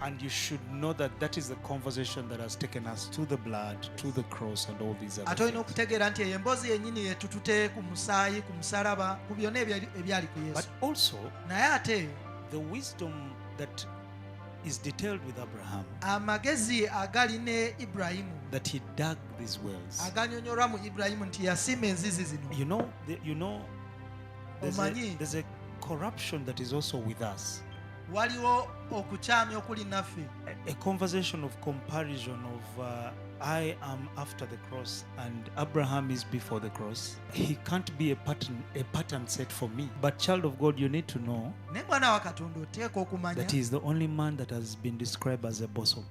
And you should know that that is the conversation that has taken us to the blood, to the cross, and all these other ate olina things. okutegeera nti eyo emboozi yennyini yetutute ku musaayi ku musalaba ku byonna ebyali ku But yesu also, naye ate the wisdom that is detailed with Abraham, amagezi agali ne Ibulayimu that he dug these wells. aganyonyolwa mu Ibulayimu nti yasima enzizi zino There's a corruption that is also with us. waliwo okukyamya okuli naffe, A conversation of comparison of I am after the cross and Abraham is before the cross. He can't be a pattern set for me. But child of God, you need to know naye mwana wa Katonda oteeka okumanya that he is the only man that has been described as a bosom.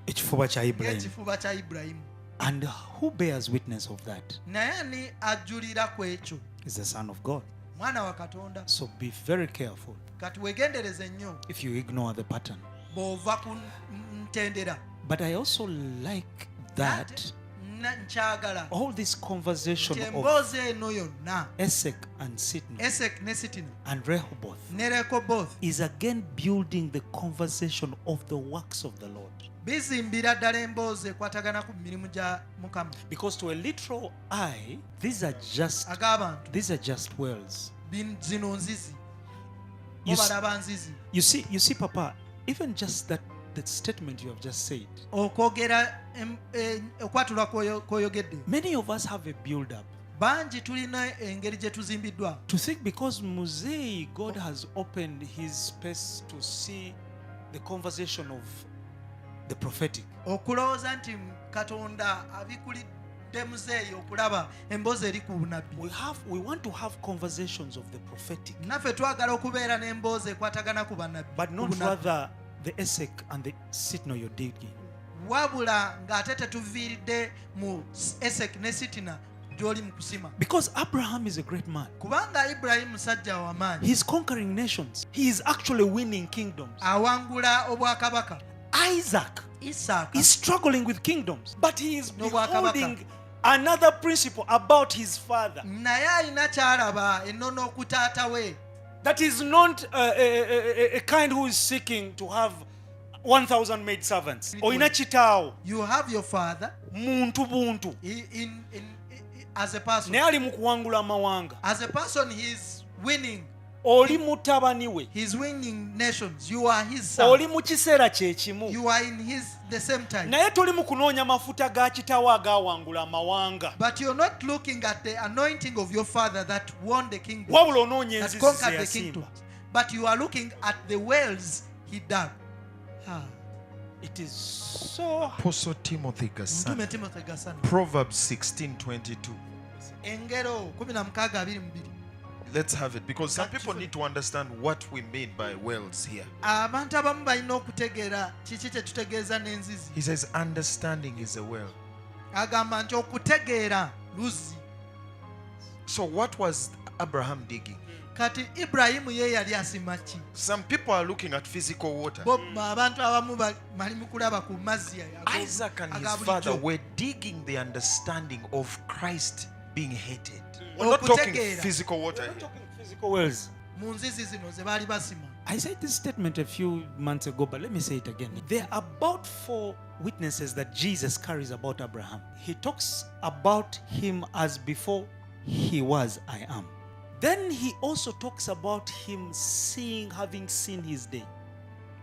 Ekifuba kya Ibrahim. ng'ekifuba kya Ibulayimu. And who bears witness of that? naye ani ajulira ku ekyo? Is the Son of God. Mwana wa Katonda. So be very careful Kati weegendereze nnyo if you ignore the pattern. bw'ova ku ntendera. But I also like that nkyagala all this conversation nti of emboozi eno yonna Esek and Sitna Esek ne Sitina and Rehoboth ne Rekoboth is again building the conversation of the works of the Lord. bizimbira ddala emboozi ekwatagana ku mirimu gya Mukama. Because to a literal eye, these are just wells. zino nzizi You obalaba nzizi. You see, Papa, even just that statement you have just said. okwogera okwatulwa kw'oyogedde. Many of us have a build-up. bangi tulina engeri gye tuzimbiddwa To think because Muzei, God has opened his space to see the conversation of the prophetic. okulowooza nti Katonda abikulidde muzeeyi okulaba emboozi eri ku bunabbi. We want to have conversations of the prophetic, naffe twagala okubeera n'emboozi ekwatagana ku bannabbi, but not rather the Esek and the Sitna you're digging. wabula ng'ate tetuviiridde mu Esek ne Sitina gy'oli mu kusima. Because Abraham is a great man. kubanga Ibulayimu musajja w'amaanyi, He's conquering nations. He is actually winning kingdoms. awangula obwakabaka. Isaac Isaaka is struggling with kingdoms, but he is N'obwakabaka. beholding another principle about his father naye alina kyalaba ennono ku taata we, that is not a kind who is seeking to have 1,000 maid servants. Oyina kitaawo you have your father muntu buntu in as a person. naye ali mu kuwangula amawanga. As a person he is winning. Oli mutabani we, He's winning nations. You are his son. oli mu kiseera kye kimu, You are in the same time. naye toli mu kunoonya mafuta ga kitaawo agawangula amawanga, But you're not looking at the anointing of your father that won the kingdom, wabula onoonya that enzizi conquered the ze kingdom. yasimba. But you are looking at the wells he dug. It is so Apostle Timothy Gassan, Mtume Timothy Gasani. Proverbs 16:22. Engero 16:22. Let's have it, because some people need to understand what we mean by wells here. Abantu abamu balina okutegeera kiki kye tutegeeza n'enzizi. He says understanding is a well. Agamba nti okutegeera luzzi. So what was Abraham digging? Kati Ibulayimu ye yali asima ki? Some people are looking at physical water. Abantu abamu bali mu kulaba ku mazzi Isaac and his father were digging the understanding of Christ being hated. We're not talking physical water. We're not talking physical wells. mu nzizi zino ze baali basima. I said this statement a few months ago, but let me say it again. There are about 4 witnesses that Jesus carries about Abraham. He talks about him as before he was, I am. Then he also talks about him having seen his day.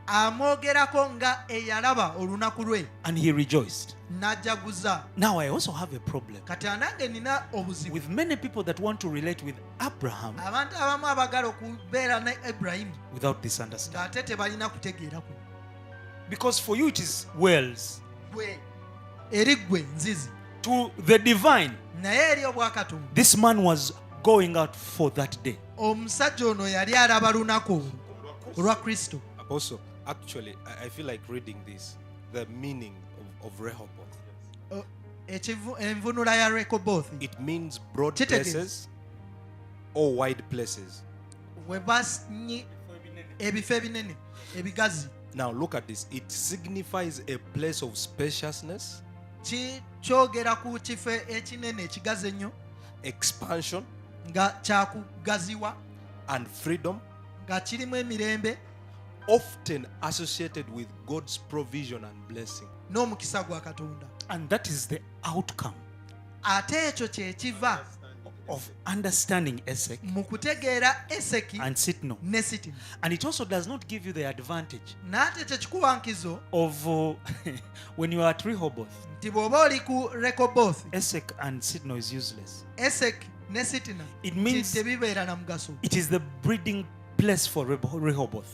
Amwogerako nga eyalaba olunaku lwe. And he rejoiced. N'ajaguza. Now I also have a problem Kati anange nina obuzibu. with many people that want to relate with Abraham Abantu abamu abagala okubeera ne Ibulayimu without this understanding. ng'ate tebalina kutegeera ku. Because for you it is wells. Gwe eri gwe nzizi. To the divine, Naye eri obwakatonda. this man was going out for that day. Omusajja ono yali alaba lunaku olwo olwa Kristo. Also, actually, I feel like reading this, the meaning of Rehoboth. Envunula ya Rekoboth. It means broad Kitegeeza. places or wide places. We basinye ebifo ebinene ebigazi. Now look at this. It signifies a place of spaciousness, Kyogera ku kifo ekinene ekigazi ennyo expansion, nga kyakugaziwa and freedom, nga kirimu emirembe, often associated with God's provision and blessing. n'omukisa gwa Katonda. And that is the outcome Ate ekyo kye kiva of understanding Esek mu kutegeera Eseki and Sitno. ne Sitino. And it also does not give you the advantage N'ate tekikuwa nkizo of when you are at Rehoboth, nti bw'oba oli ku Rekobothi, Esek and Sitno is useless. Eseki ne Sitina It means tebibeera na mugaso. it is the breeding place for Rehoboth.